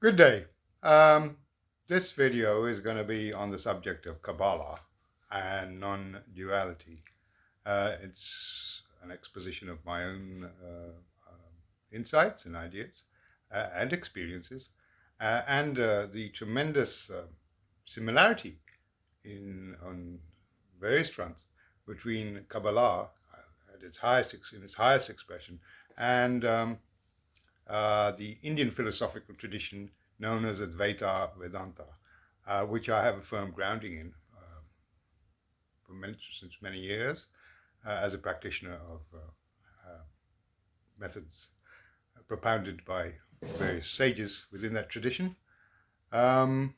Good day. This video is going to be on the subject of Kabbalah and non-duality. It's an exposition of my own insights and ideas and experiences, and the tremendous similarity on various fronts between Kabbalah at its highest expression and the Indian philosophical tradition known as Advaita Vedanta, which I have a firm grounding in since many years as a practitioner of methods propounded by various sages within that tradition. The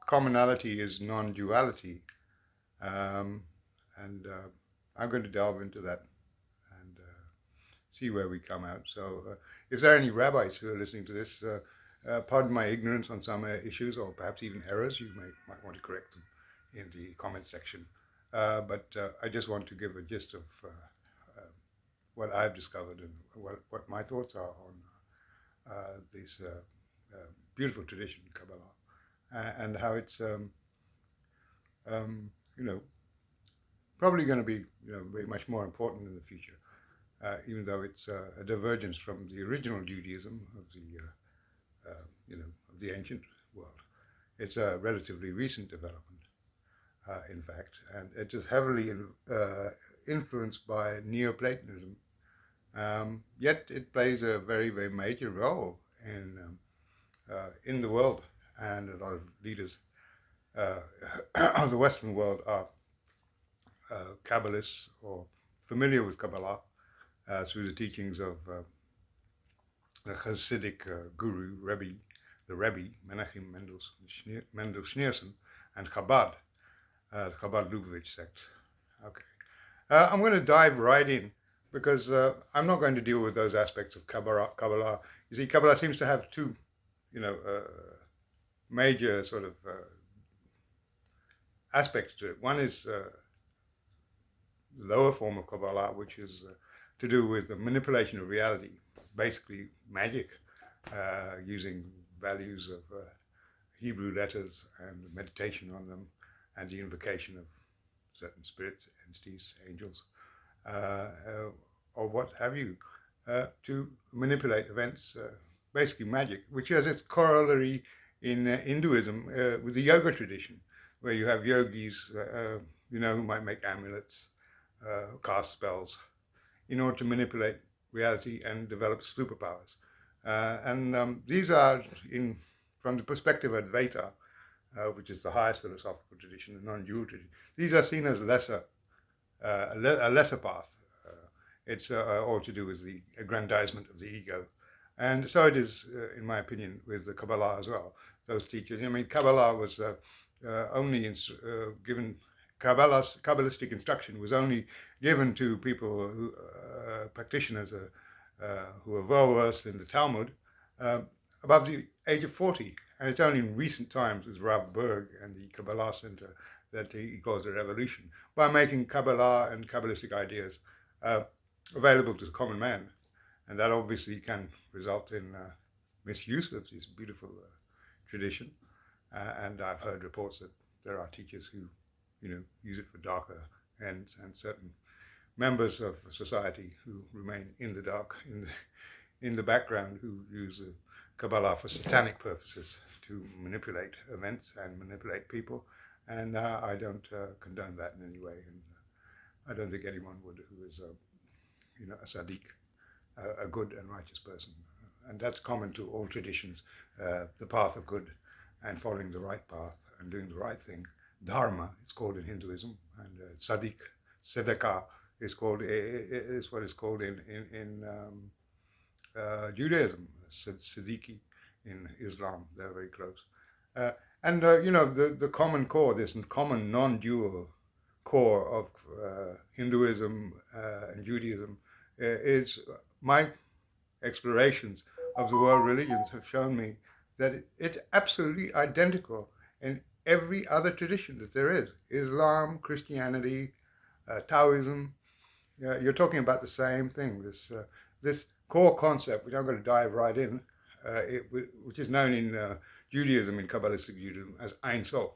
commonality is non-duality, and I'm going to delve into that and see where we come out. So if there are any rabbis who are listening to this, pardon my ignorance on some issues, or perhaps even errors. You might want to correct them in the comment section. But I just want to give a gist of what I've discovered and what my thoughts are on this beautiful tradition, Kabbalah, and how it's probably going to be very much more important in the future. Even though it's a divergence from the original Judaism of the ancient world, it's a relatively recent development, in fact, and it is heavily influenced by Neoplatonism. Yet it plays a very, very major role in the world, and a lot of leaders of the Western world are Kabbalists or familiar with Kabbalah. Through the teachings of the Hasidic guru, the Rebbe, Menachem Mendel Schneerson, and Chabad, the Chabad Lubavitch sect. Okay. I'm going to dive right in because I'm not going to deal with those aspects of Kabbalah. You see, Kabbalah seems to have two, major sort of aspects to it. One is the lower form of Kabbalah, which is to do with the manipulation of reality, basically magic, using values of Hebrew letters and meditation on them, and the invocation of certain spirits, entities, angels, or what have you, to manipulate events, basically magic, which has its corollary in Hinduism with the yoga tradition, where you have yogis, who might make amulets, cast spells, in order to manipulate reality and develop superpowers. These are, from the perspective of Advaita, which is the highest philosophical tradition, the non-dual tradition, these are seen as a lesser path. It's all to do with the aggrandizement of the ego. And so it is, in my opinion, with the Kabbalah as well. Those teachers, Kabbalah was only given, Kabbalistic instruction was only given to people who, practitioners who are well versed in the Talmud, above the age of 40. And it's only in recent times with Rav Berg and the Kabbalah Center that he calls a revolution, by making Kabbalah and Kabbalistic ideas available to the common man. And that obviously can result in misuse of this beautiful tradition. And I've heard reports that there are teachers who use it for darker ends, and certain members of society who remain in the dark, in the background, who use the Kabbalah for satanic purposes to manipulate events and manipulate people. And I don't condone that in any way, and I don't think anyone would who is a tzaddik, a good and righteous person. And that's common to all traditions, the path of good and following the right path and doing the right thing. Dharma, it's called in Hinduism, and tzaddik, tzedakah, is what is called in Judaism, tzadiki in Islam. They're very close. The common core, this common non-dual core of Hinduism and Judaism is my explorations of the world religions have shown me that it's absolutely identical in every other tradition that there is. Islam, Christianity, Taoism, you're talking about the same thing. This core concept, which I'm going to dive right in, which is known in Judaism, in Kabbalistic Judaism, as Ein Sof.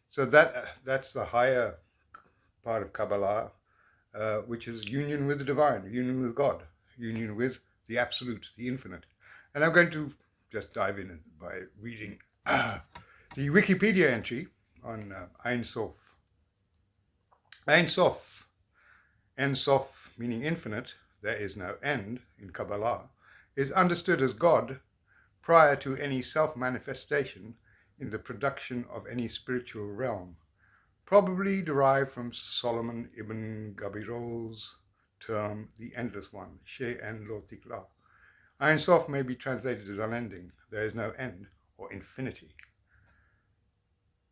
So that's the higher part of Kabbalah, which is union with the divine, union with God, union with the absolute, the infinite. And I'm going to just dive in by reading the Wikipedia entry on Ein Sof. Ein Sof, En Sof meaning infinite, there is no end in Kabbalah, is understood as God prior to any self-manifestation in the production of any spiritual realm, probably derived from Solomon ibn Gabirol's term, the Endless One, She'en Lo Tikla. Ein Sof may be translated as unending, there is no end, or infinity.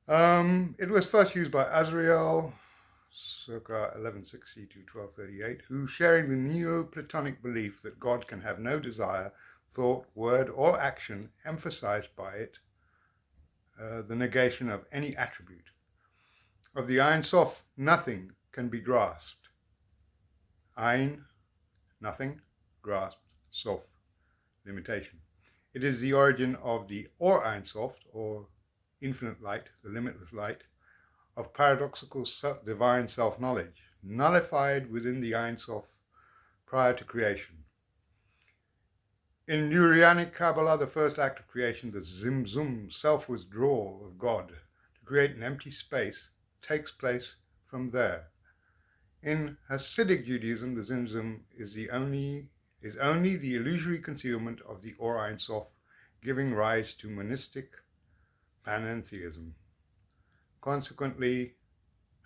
It was first used by Azrael, circa 1160 to 1238, who, sharing the Neoplatonic belief that God can have no desire, thought, word, or action, emphasized by it the negation of any attribute. Of the Ein Sof, nothing can be grasped. Ein, nothing, grasped, Sof, limitation. It is the origin of the Or Ein Sof, or infinite light, the limitless light, of paradoxical divine self-knowledge, nullified within the Ein Sof prior to creation. In Lurianic Kabbalah, the first act of creation, the Tzimtzum, self-withdrawal of God to create an empty space, takes place from there. In Hasidic Judaism, the Tzimtzum is only the illusory concealment of the Or Ein Sof, giving rise to monistic panentheism. Consequently,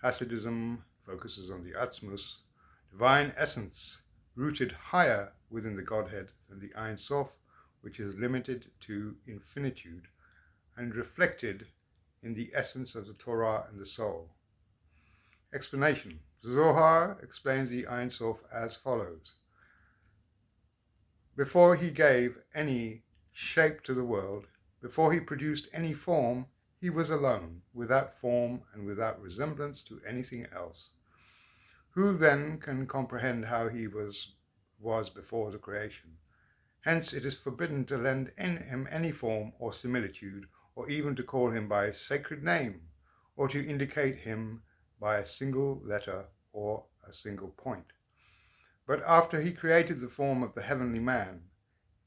Hasidism focuses on the Atzmus, divine essence, rooted higher within the Godhead than the Ein Sof, which is limited to infinitude and reflected in the essence of the Torah and the soul. Explanation. Zohar explains the Ein Sof as follows. Before he gave any shape to the world, before he produced any form, he was alone, without form and without resemblance to anything else. Who then can comprehend how he was before the creation? Hence it is forbidden to lend him any form or similitude, or even to call him by a sacred name, or to indicate him by a single letter or a single point. But after he created the form of the heavenly man,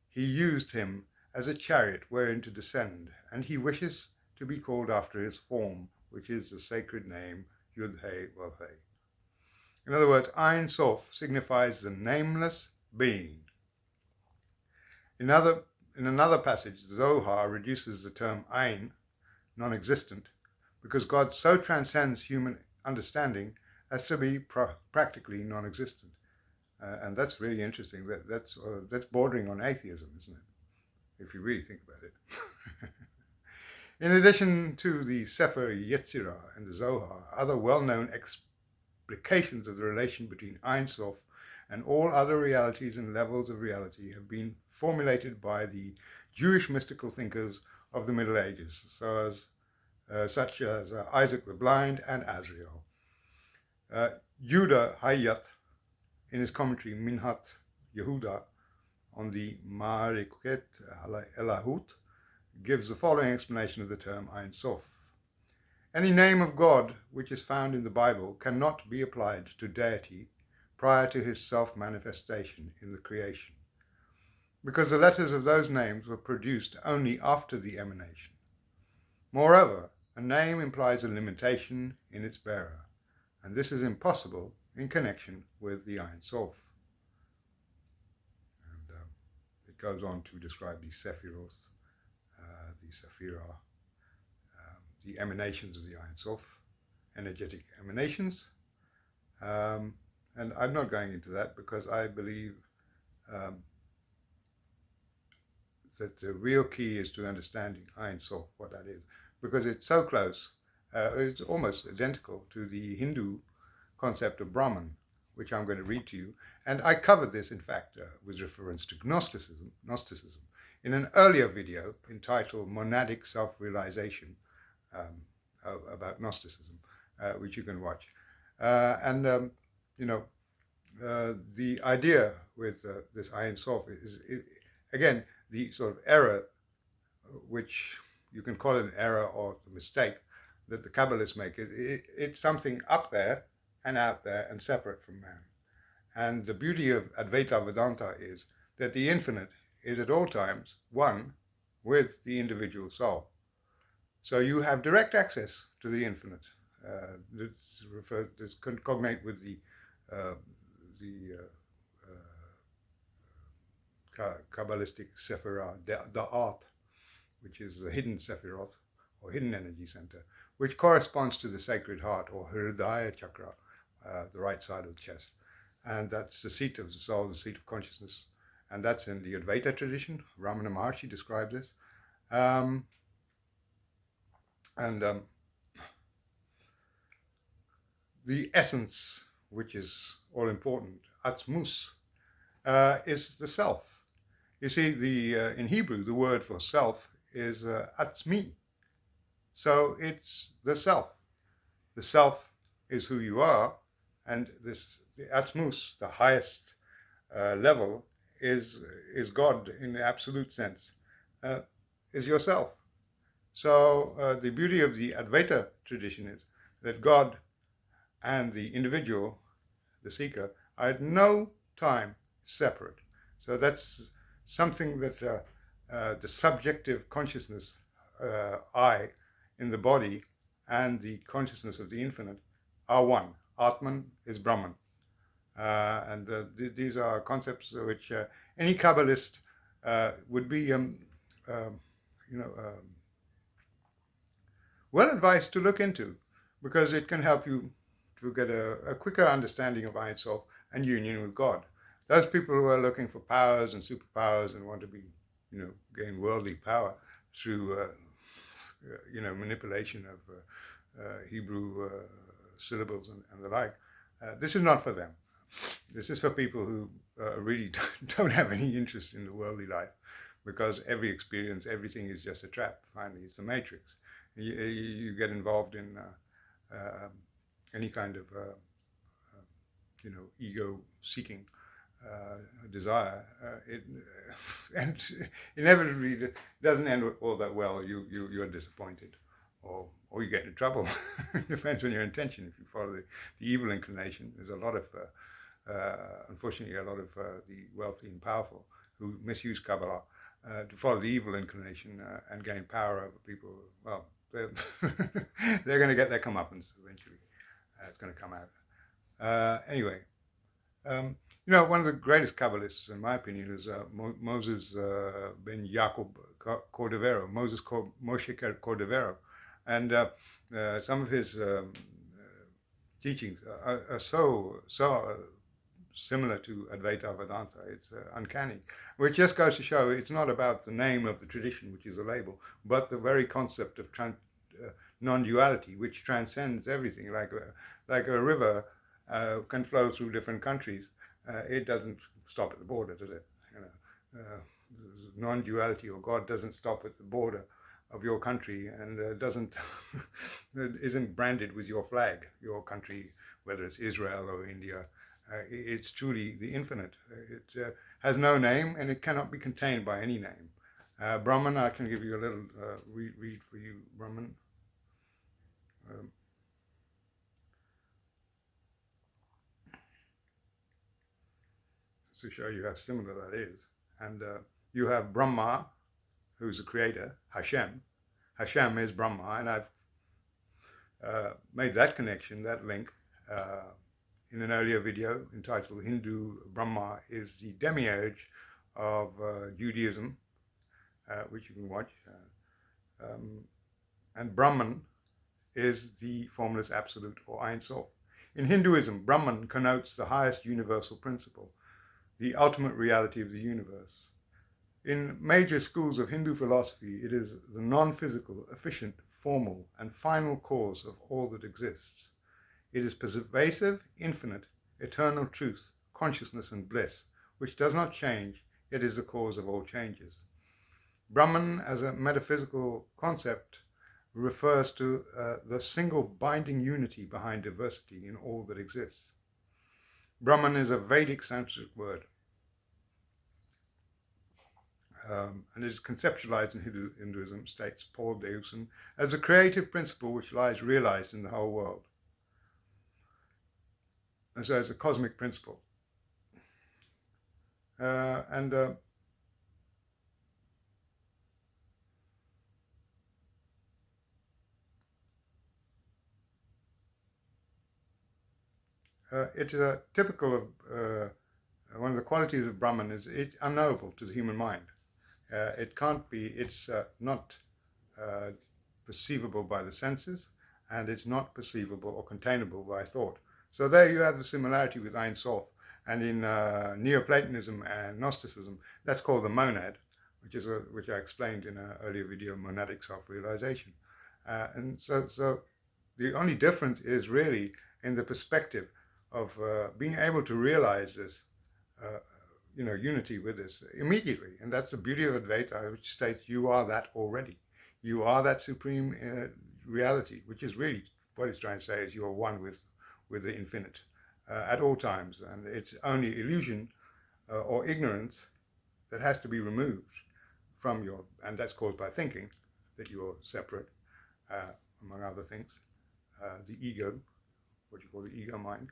he used him as a chariot wherein to descend, and he wishes to be called after his form, which is the sacred name Yud-He Vav-He. In other words, Ein Sof signifies the nameless being. In another passage, Zohar reduces the term Ein, non-existent, because God so transcends human understanding as to be practically non-existent. And that's really interesting. That's bordering on atheism, isn't it? If you really think about it. In addition to the Sefer Yetzirah and the Zohar, other well-known explications of the relation between Ein Sof and all other realities and levels of reality have been formulated by the Jewish mystical thinkers of the Middle Ages, such as Isaac the Blind and Azrael. Judah Hayath, in his commentary Minhat Yehuda on the Ma'ariket Elahut, gives the following explanation of the term Ein Sof. Any name of God which is found in the Bible cannot be applied to deity prior to his self-manifestation in the creation, because the letters of those names were produced only after the emanation. Moreover, a name implies a limitation in its bearer, and this is impossible in connection with the Ein Sof. And it goes on to describe the Sephiroth, the Sephirah, the emanations of the Ein Sof, energetic emanations. And I'm not going into that because I believe that the real key is to understanding Ein Sof, what that is, because it's so close, it's almost identical to the Hindu concept of Brahman, which I'm going to read to you. And I covered this, in fact, with reference to Gnosticism, in an earlier video entitled Monadic Self-Realization about Gnosticism, which you can watch. the idea with this Ein Sof is, again, the sort of error, which you can call it an error or a mistake, that the Kabbalists make. It's something up there and out there and separate from man. And the beauty of Advaita Vedanta is that the infinite is at all times one with the individual soul. So you have direct access to the infinite. This cognate with the Kabbalistic Sephirah, the art, which is the hidden Sephiroth, or hidden energy center, which corresponds to the sacred heart, or Hridaya chakra, the right side of the chest. And that's the seat of the soul, the seat of consciousness. And that's in the Advaita tradition. Ramana Maharshi described this. The essence, which is all important, Atzmus, is the self. You see, in Hebrew, the word for self is Atzmi. So it's the self. The self is who you are, and the Atzmus, the highest level, is God in the absolute sense, is yourself. So the beauty of the Advaita tradition is that God and the individual, the seeker, are at no time separate. So that's something that the subjective consciousness, I, in the body, and the consciousness of the infinite are one. Atman is Brahman. And these are concepts which any Kabbalist would be, well advised to look into, because it can help you to get a quicker understanding of Ein Sof and union with God. Those people who are looking for powers and superpowers and want to be, gain worldly power through, manipulation of Hebrew syllables and the like, this is not for them. This is for people who really don't have any interest in the worldly life, because every experience, everything is just a trap. Finally, it's the matrix. You get involved in any kind of, ego-seeking desire, and inevitably it doesn't end all that well. You're disappointed, or you get into trouble. It depends on your intention. If you follow the evil inclination, there's a lot of, unfortunately, a lot of the wealthy and powerful who misuse Kabbalah to follow the evil inclination and gain power over people. Well, they're going to get their comeuppance eventually. It's going to come out. Anyway, one of the greatest Kabbalists, in my opinion, is Moses ben Jacob Cordovero, Moshe Cordovero. And some of his teachings are so similar to Advaita Vedanta. It's uncanny, which just goes to show it's not about the name of the tradition, which is a label, but the very concept of non-duality, which transcends everything. Like a river can flow through different countries. It doesn't stop at the border, does it? Non-duality, or God doesn't stop at the border of your country, and isn't branded with your flag, your country, whether it's Israel or India. It's truly the infinite. It has no name, and it cannot be contained by any name. Brahman, I can give you a little read for you, Brahman. To show you how similar that is. And you have Brahma, who's the creator, Hashem. Hashem is Brahma, and I've made that connection, that link, in an earlier video entitled Hindu Brahma is the Demiurge of Judaism, which you can watch. And Brahman is the formless absolute, or Ein Sof. In Hinduism, Brahman connotes the highest universal principle, the ultimate reality of the universe. In major schools of Hindu philosophy, it is the non-physical, efficient, formal, and final cause of all that exists. It is pervasive, infinite, eternal truth, consciousness, and bliss, which does not change, yet is the cause of all changes. Brahman, as a metaphysical concept, refers to the single binding unity behind diversity in all that exists. Brahman is a Vedic Sanskrit word, and it is conceptualized in Hinduism, states Paul Deussen, as a creative principle which lies realized in the whole world. And so it's a cosmic principle. It is typical of one of the qualities of Brahman is it's unknowable to the human mind. It can't be, it's not perceivable by the senses, and it's not perceivable or containable by thought. So there you have the similarity with Ein Sof. And in Neoplatonism and Gnosticism, that's called the monad, which I explained in an earlier video, monadic self-realization. And so the only difference is really in the perspective of being able to realize this, unity with this immediately. And that's the beauty of Advaita, which states you are that already. You are that supreme reality, which is really what it's trying to say is you are one with the infinite at all times. And it's only illusion or ignorance that has to be removed from and that's caused by thinking that you're separate, among other things. The ego, what you call the ego mind,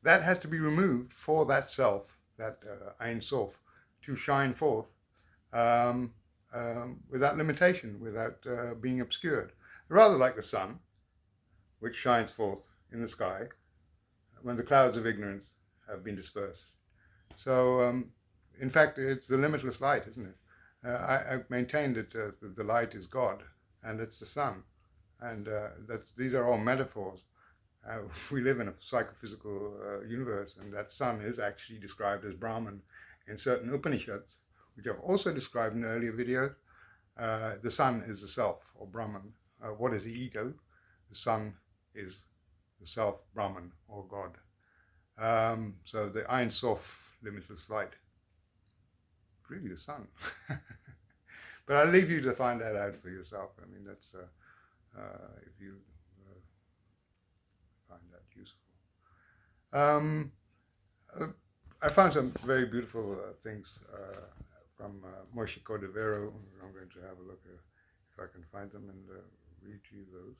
that has to be removed for that self, that Ein Sof, to shine forth without limitation, without being obscured. Rather like the sun, which shines forth in the sky when the clouds of ignorance have been dispersed. So, in fact, it's the limitless light, isn't it? I maintain that the light is God, and it's the sun. And these are all metaphors. We live in a psychophysical universe, and that sun is actually described as Brahman in certain Upanishads, which I've also described in earlier videos. The sun is the self, or Brahman. What is the ego? The sun is the self, Brahman, or God. So the Ein Sof, limitless light, really the sun. But I'll leave you to find that out for yourself. I mean, that's if you find that useful. I found some very beautiful things from Moshe Cordovero. I'm going to have a look if I can find them and read to you those.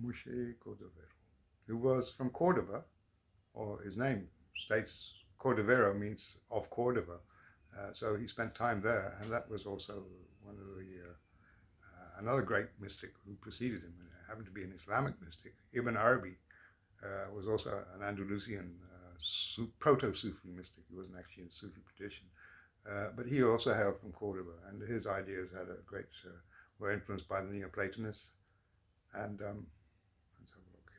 Moshe Cordovero, who was from Cordova, or his name states Cordovero means of Cordova. So he spent time there, and that was also one of the another great mystic who preceded him. It happened to be an Islamic mystic. Ibn Arabi was also an Andalusian proto-Sufi mystic. He wasn't actually in Sufi tradition, but he also hailed from Cordova, and his ideas had a great were influenced by the Neoplatonists. And let's have a look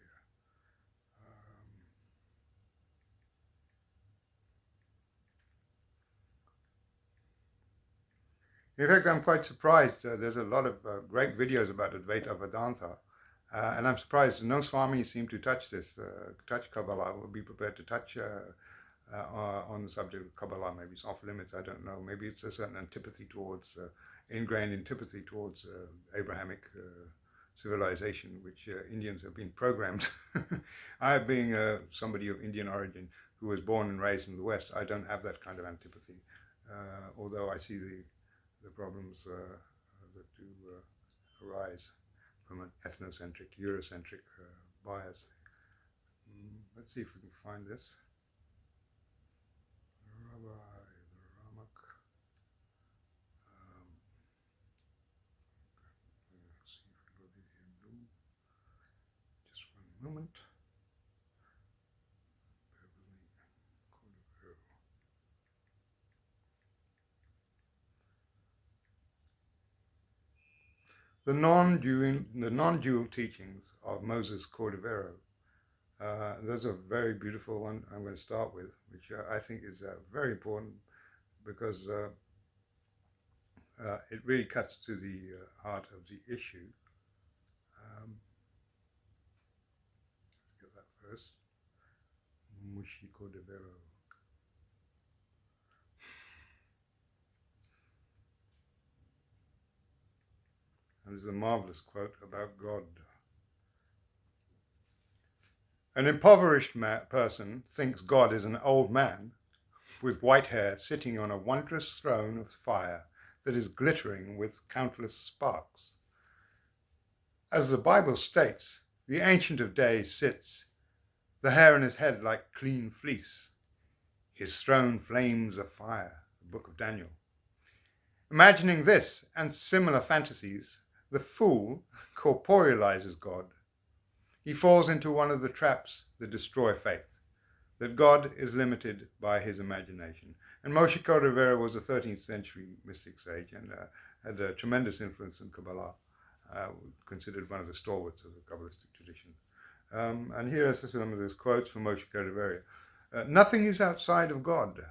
here. In fact, I'm quite surprised. There's a lot of great videos about Advaita Vedanta, and I'm surprised no Swamis seem to touch this, touch Kabbalah, or be prepared to touch on the subject of Kabbalah. Maybe it's off limits, I don't know. Maybe it's a certain antipathy towards, ingrained antipathy towards Abrahamic civilization, which Indians have been programmed. I, being somebody of Indian origin who was born and raised in the West, I don't have that kind of antipathy, although I see the problems that do arise from an ethnocentric, Eurocentric bias. Let's see if we can find this. The Ramak. Let's see if we load it here. Just one moment. Bear with me. The non-dual teachings of Moses Cordovero. There's a very beautiful one I'm going to start with, which I think is very important because it really cuts to the heart of the issue. Let's get that first. Moshe Cordovero. And this is a marvelous quote about God. An impoverished person thinks God is an old man with white hair sitting on a wondrous throne of fire that is glittering with countless sparks. As the Bible states, the Ancient of Days sits, the hair on his head like clean fleece. His throne flames of fire, the book of Daniel. Imagining this and similar fantasies, the fool corporealizes God. He falls into one of the traps that destroy faith, that God is limited by his imagination. And Moshe Cordovero was a 13th century mystic sage and had a tremendous influence in Kabbalah, considered one of the stalwarts of the Kabbalistic tradition. And here are some of those quotes from Moshe Cordovero. Nothing is outside of God.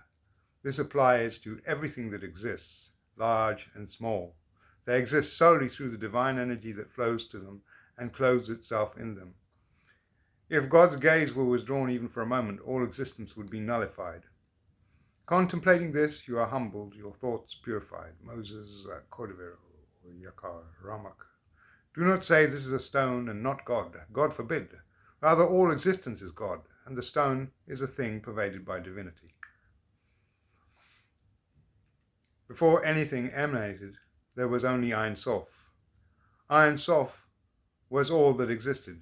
This applies to everything that exists, large and small. They exist solely through the divine energy that flows to them and clothes itself in them. If God's gaze were withdrawn even for a moment, all existence would be nullified. Contemplating this, you are humbled, your thoughts purified. Moses Cordovero, or Yakar, Ramak. Do not say this is a stone and not God. God forbid. Rather, all existence is God, and the stone is a thing pervaded by divinity. Before anything emanated, there was only Ein Sof. Ein Sof was all that existed.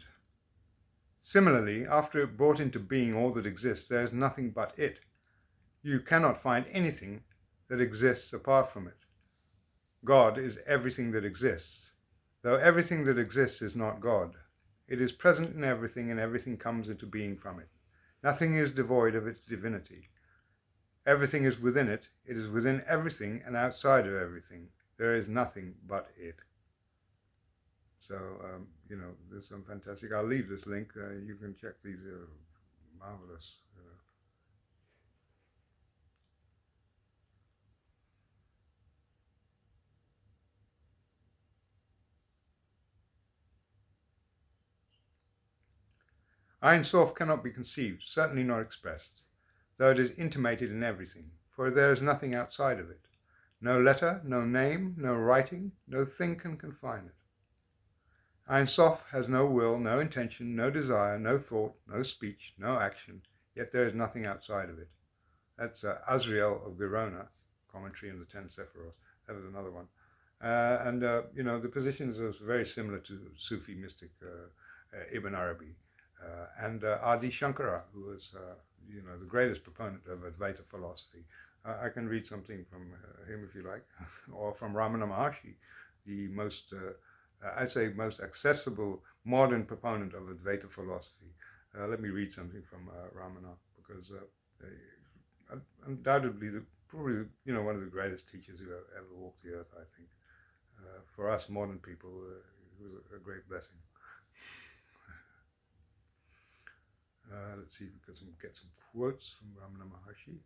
Similarly, after it brought into being all that exists, there is nothing but it. You cannot find anything that exists apart from it. God is everything that exists, though everything that exists is not God. It is present in everything, and everything comes into being from it. Nothing is devoid of its divinity. Everything is within it. It is within everything and outside of everything. There is nothing but it. So, there's some fantastic. I'll leave this link. You can check these. Marvelous. Ein Sof cannot be conceived, certainly not expressed, though it is intimated in everything, for there is nothing outside of it. No letter, no name, no writing, no thing can confine it. Ein Sof has no will, no intention, no desire, no thought, no speech, no action, yet there is nothing outside of it. That's Azrael of Verona, commentary on the 10 Sephiroth. That was another one. The positions are very similar to Sufi mystic Ibn Arabi. And Adi Shankara, who was, the greatest proponent of Advaita philosophy. I can read something from him if you like, or from Ramana Maharshi, the most, most accessible modern proponent of Advaita philosophy. Let me read something from Ramana, because undoubtedly, probably, one of the greatest teachers who ever walked the earth, I think. For us modern people, it was a great blessing. Let's see if we can get some quotes from Ramana Maharshi.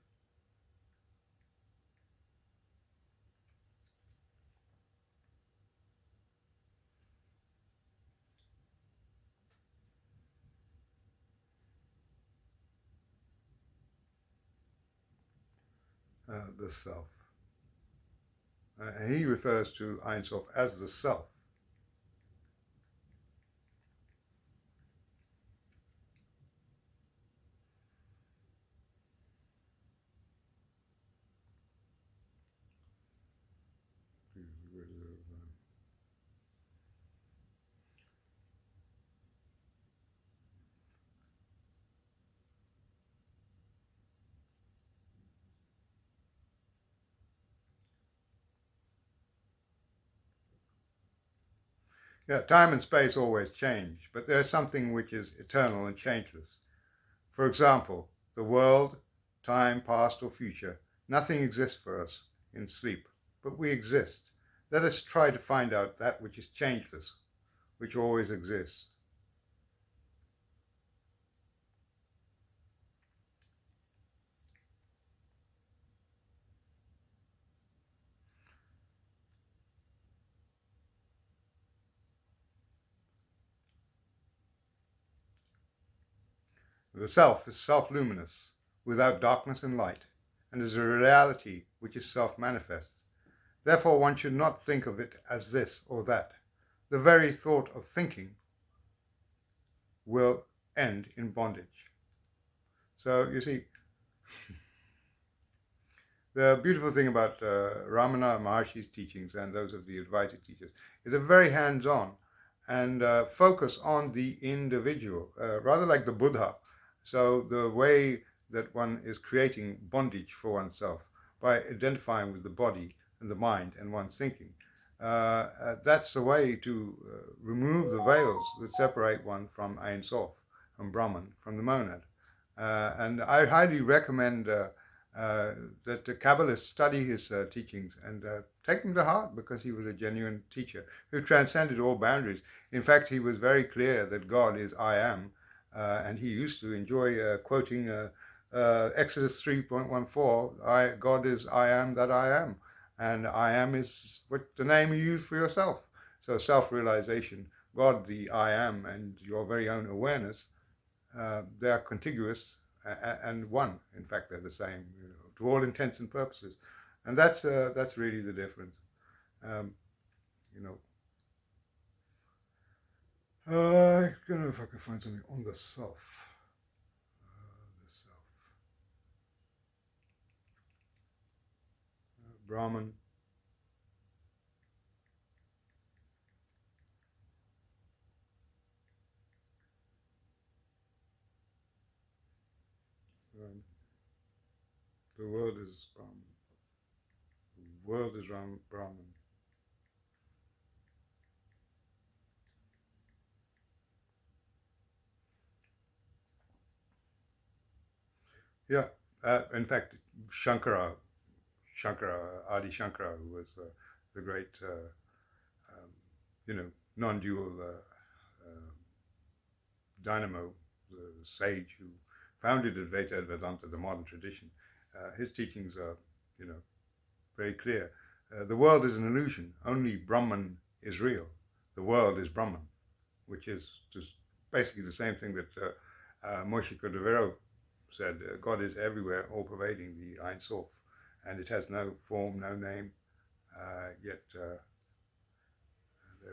The self. And he refers to Ein Sof as the self. Yeah, time and space always change, but there is something which is eternal and changeless. For example, the world, time, past or future, nothing exists for us in sleep, but we exist. Let us try to find out that which is changeless, which always exists. The self is self-luminous, without darkness and light, and is a reality which is self-manifest. Therefore, one should not think of it as this or that, the very thought of thinking will end in bondage. So you see, the beautiful thing about Ramana Maharshi's teachings and those of the Advaita teachers is a very hands-on and focus on the individual, rather like the Buddha. So the way that one is creating bondage for oneself by identifying with the body and the mind and one's thinking. That's the way to remove the veils that separate one from Ein Sof, from Brahman, from the monad. And I highly recommend that the Kabbalists study his teachings and take them to heart, because he was a genuine teacher who transcended all boundaries. In fact, he was very clear that God is I am, and he used to enjoy quoting Exodus 3.14, God is I am that I am, and I am is what the name you use for yourself. So self-realization, God the I am, and your very own awareness, they are contiguous and one. In fact, they're the same, to all intents and purposes, and that's really the difference. I don't know if I can find something on the self. The self. Brahman. The world is Brahman. The world is Brahman. Yeah, in fact, Adi Shankara, who was the great, non-dual dynamo, the sage who founded Vedanta-Advaita, the modern tradition. His teachings are, very clear. The world is an illusion. Only Brahman is real. The world is Brahman, which is just basically the same thing that Moshe Cordovero said. God is everywhere, all-pervading, the Ein Sof, and it has no form, no name, yet there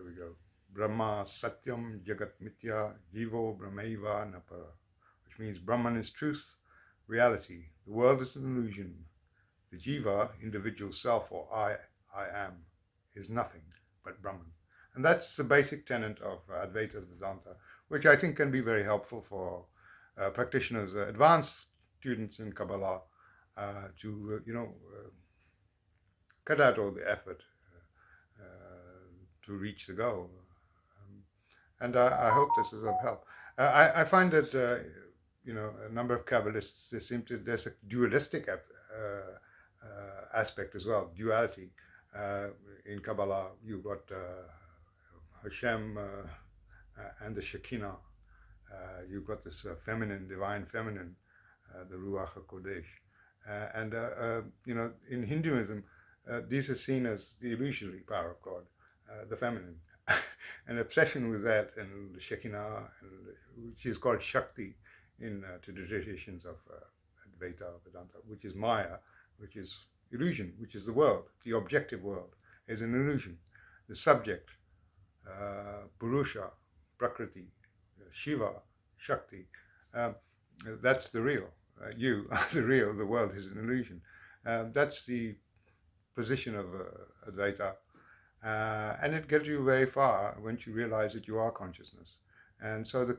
we go. Brahma Satyam Jagat Mithya Jivo Brahmaiva Napara, which means Brahman is truth, reality. The world is an illusion. The Jiva, individual self, or I am, is nothing but Brahman. And that's the basic tenet of Advaita Vedanta, which I think can be very helpful for practitioners, advanced students in Kabbalah, to cut out all the effort to reach the goal. And I hope this is of help. I find that a number of Kabbalists, there's a dualistic aspect as well, duality. In Kabbalah, you've got Hashem and the Shekinah. You've got this divine feminine, the Ruach HaKodesh. And in Hinduism, these are seen as the illusory power of God, the feminine. An obsession with that, and the Shekinah, which is called Shakti in to the traditions of Advaita Vedanta, which is Maya, which is illusion, which is the world. The objective world is an illusion. The subject, Purusha, Prakriti, Shiva, Shakti, that's the real. You are the real. The world is an illusion. That's the position of Advaita. And it gets you very far once you realize that you are consciousness. And so the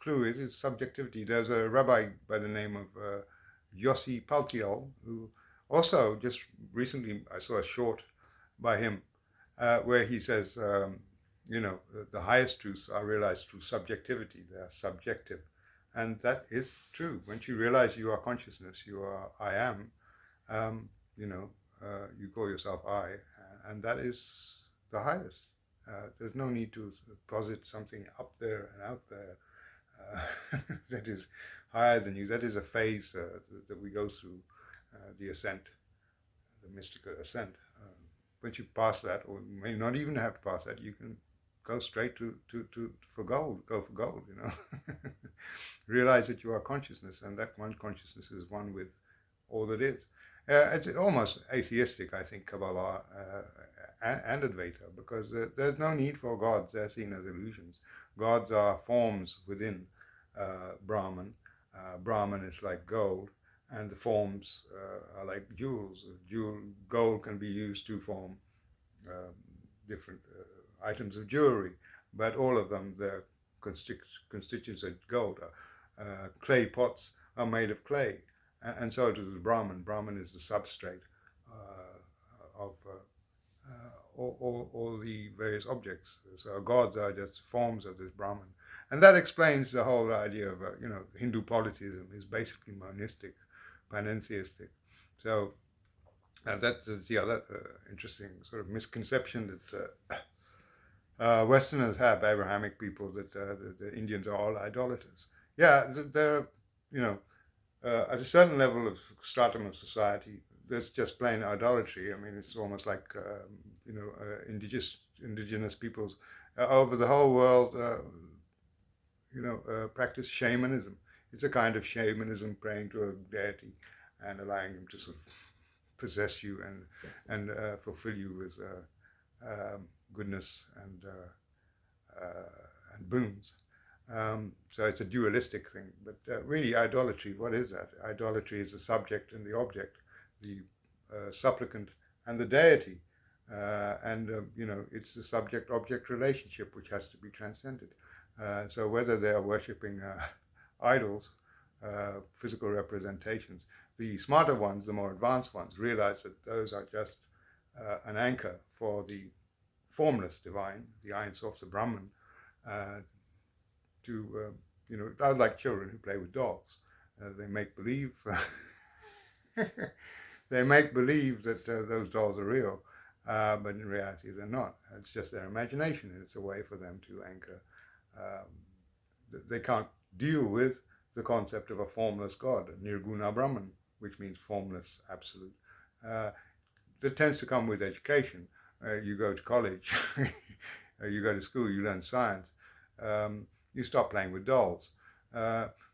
clue is subjectivity. There's a rabbi by the name of Yossi Paltiel, who also just recently, I saw a short by him where he says, the highest truths are realized through subjectivity. They are subjective. And that is true. Once you realize you are consciousness, you are I am, you call yourself I, and that is the highest. There's no need to posit something up there and out there that is higher than you. That is a phase that we go through, the ascent, the mystical ascent. Once you pass that, or you may not even have to pass that, you can go straight for gold. Go for gold, Realize that you are consciousness, and that one consciousness is one with all that is. It's almost atheistic, I think, Kabbalah and Advaita, because there's no need for gods. They're seen as illusions. Gods are forms within Brahman. Brahman is like gold, and the forms are like jewels. Gold can be used to form different items of jewelry, but all of them, the constituents of gold. Clay pots are made of clay, and so does the Brahman. Brahman is the substrate of all the various objects. So gods are just forms of this Brahman. And that explains the whole idea of, Hindu polytheism is basically monistic, panentheistic. So that's the other interesting sort of misconception that Westerners have, Abrahamic people, that the Indians are all idolaters. Yeah, they're, at a certain level of stratum of society, there's just plain idolatry. I mean, it's almost like, indigenous peoples over the whole world, practice shamanism. It's a kind of shamanism, praying to a deity and allowing him to sort of possess you and fulfill you with goodness and boons. So it's a dualistic thing. But really, idolatry, what is that? Idolatry is the subject and the object, the supplicant and the deity. It's the subject-object relationship which has to be transcended. So whether they are worshipping idols, physical representations, the smarter ones, the more advanced ones, realize that those are just an anchor for the formless divine, the Ein Sof, the Brahman, I like children who play with dolls. They make believe they make believe that those dolls are real, but in reality they're not. It's just their imagination, and it's a way for them to anchor. They can't deal with the concept of a formless God, Nirguna Brahman, which means formless, absolute. That tends to come with education. You go to college, you go to school, you learn science. You stop playing with dolls.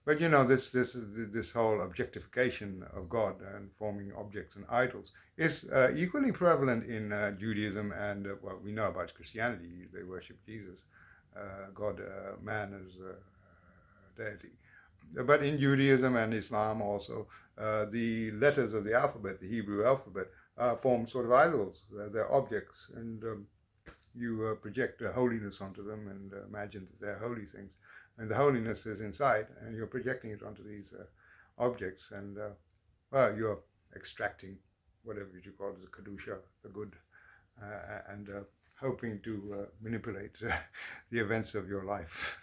But this whole objectification of God and forming objects and idols is equally prevalent in Judaism and what we know about Christianity. They worship Jesus, God, man as a deity. But in Judaism and Islam also, the letters of the alphabet, the Hebrew alphabet, form sort of idols. They're objects, and you project holiness onto them and imagine that they're holy things. And the holiness is inside, and you're projecting it onto these objects, and you're extracting whatever you call it, the Kedusha, the good, and hoping to manipulate the events of your life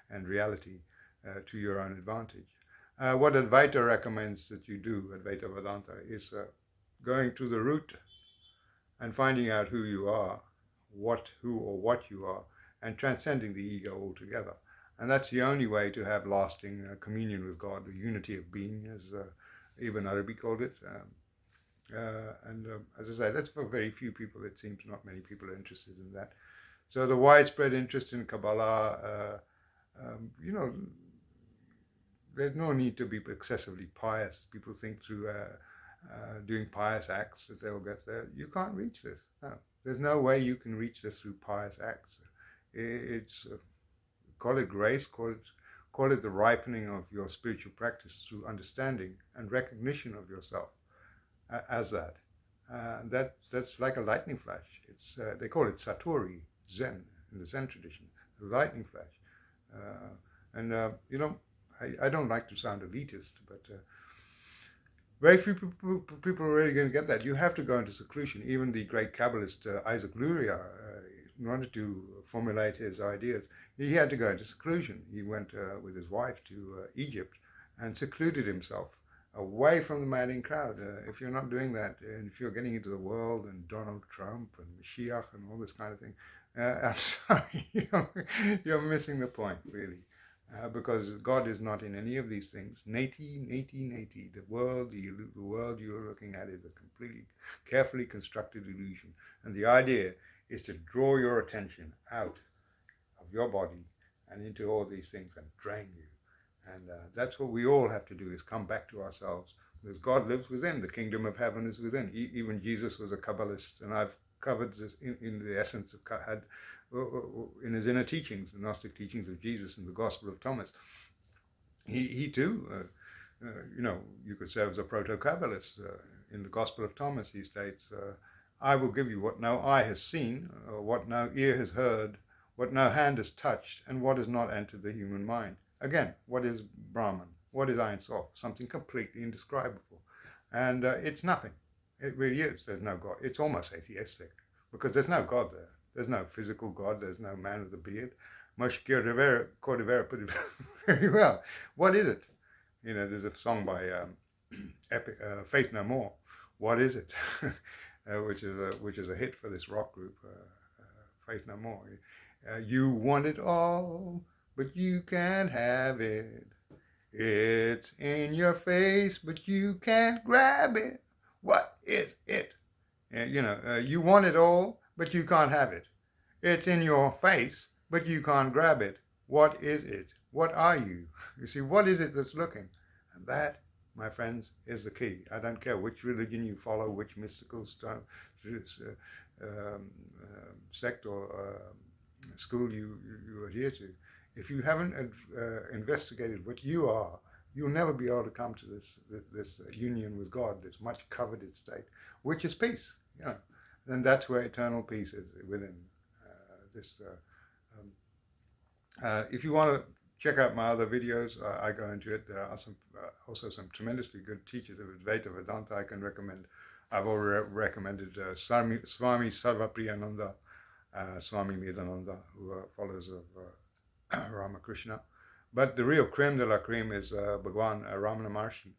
and reality to your own advantage. What Advaita recommends that you do, Advaita Vedanta, is going to the root and finding out who you are, who or what you are, and transcending the ego altogether. And that's the only way to have lasting communion with God, the unity of being, as Ibn Arabi called it. As I say, that's for very few people. It seems not many people are interested in that. So the widespread interest in Kabbalah, there's no need to be excessively pious. People think through doing pious acts that they'll get there. You can't reach this. No. There's no way you can reach this through pious acts. It's call it grace, call it the ripening of your spiritual practice through understanding and recognition of yourself as that. That's like a lightning flash. They call it Satori, Zen, in the Zen tradition, the lightning flash. I don't like to sound elitist, but very few people are really going to get that. You have to go into seclusion. Even the great Kabbalist Isaac Luria, in order to formulate his ideas, he had to go into seclusion. He went with his wife to Egypt and secluded himself away from the madding crowd. If you're not doing that, and if you're getting into the world and Donald Trump and Mashiach and all this kind of thing, I'm sorry, you're missing the point, really. Because God is not in any of these things. Neti. The world you're looking at is a completely carefully constructed illusion. And the idea is to draw your attention out of your body and into all these things and drain you. And that's what we all have to do, is come back to ourselves, Because God lives within. The kingdom of heaven is within. Even Jesus was a Kabbalist, and I've covered this in the essence of in his inner teachings, the Gnostic teachings of Jesus in the Gospel of Thomas. He too, you could say was a proto-Kabbalist. In the Gospel of Thomas, he states, I will give you what no eye has seen, or what no ear has heard, what no hand has touched, and what has not entered the human mind. Again, what is Brahman? What is Ein Sof? Something completely indescribable. And it's nothing. It really is. There's no God. It's almost atheistic, because there's no God there. There's no physical God. There's no man with a beard. Moshe Cordovero put it very well. What is it? There's a song by Faith No More. What is it? Which is a hit for this rock group, Faith No More. You want it all, but you can't have it. It's in your face, but you can't grab it. What is it? You want it all, but you can't have it. It's in your face, but you can't grab it. What is it? What are you? You see, what is it that's looking? And that, my friends, is the key. I don't care which religion you follow, which mystical sect or school you adhere to. If you haven't investigated what you are, you'll never be able to come to this union with God, this much coveted state, which is peace. Then that's where eternal peace is within this. If you want to check out my other videos, I go into it. There are also some tremendously good teachers of Advaita Vedanta I can recommend. I've already recommended Swami Sarvapriyananda, Swami Midananda, who are followers of Ramakrishna. But the real creme de la creme is Bhagwan Ramana Maharshi.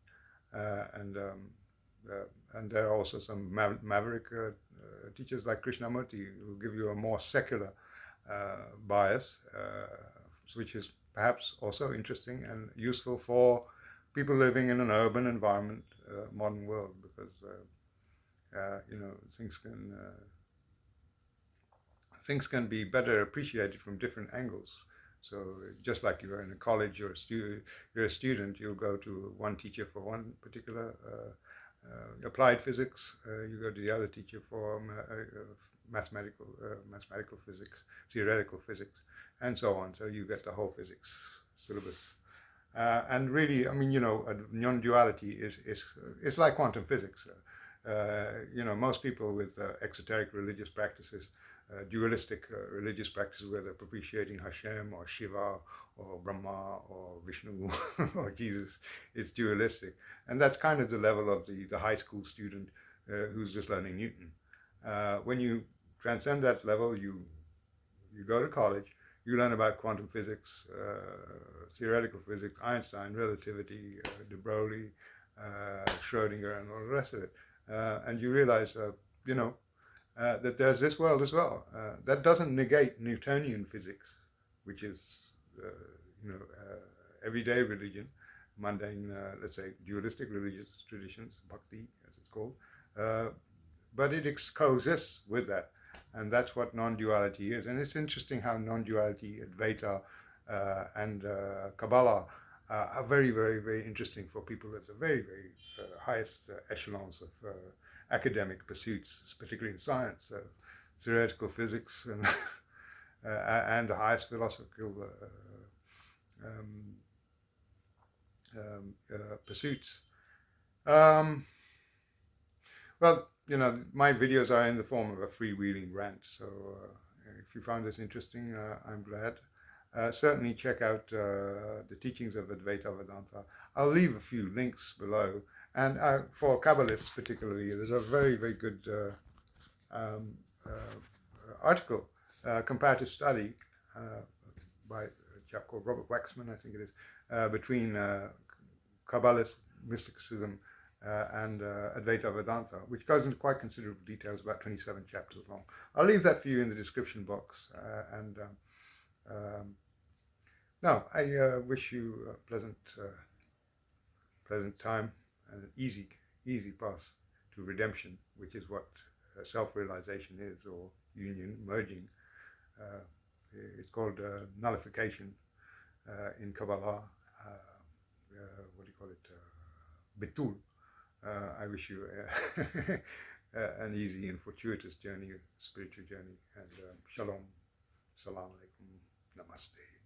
And there are also some maverick teachers like Krishnamurti who give you a more secular bias, which is perhaps also interesting and useful for people living in an urban environment, modern world, because things can be better appreciated from different angles. So just like you're in a college, you're a student, you'll go to one teacher for one particular applied physics, you go to the other teacher for mathematical physics, theoretical physics, and so on. So you get the whole physics syllabus. And really, non-duality is like quantum physics. Most people with exoteric religious practices, dualistic religious practices, where they're propitiating Hashem or Shiva or Brahma or Vishnu or Jesus, it's dualistic. And that's kind of the level of the high school student who's just learning Newton. When you transcend that level, you go to college, you learn about quantum physics, theoretical physics, Einstein, relativity, de Broglie, Schrödinger, and all the rest of it. And you realize, that there's this world as well. That doesn't negate Newtonian physics, which is, everyday religion, mundane, let's say, dualistic religious traditions, bhakti, as it's called. But it coexists with that. And that's what non-duality is. And it's interesting how non-duality, Advaita, and Kabbalah are very, very, very interesting for people at the very, very highest echelons of academic pursuits, particularly in science, theoretical physics, and the highest philosophical pursuits. My videos are in the form of a freewheeling rant, so if you found this interesting, I'm glad. Certainly check out the teachings of Advaita Vedanta. I'll leave a few links below. And for Kabbalists particularly, there's a very, very good article, comparative study by a chap called Robert Waxman, I think it is, between Kabbalist mysticism and Advaita Vedanta, which goes into quite considerable details, about 27 chapters long. I'll leave that for you in the description box. I wish you a pleasant time and an easy path to redemption, which is what self-realization is, or union, merging. It's called nullification in Kabbalah. Bitul. I wish you an easy and fortuitous journey, spiritual journey, and shalom, salam alaikum, namaste.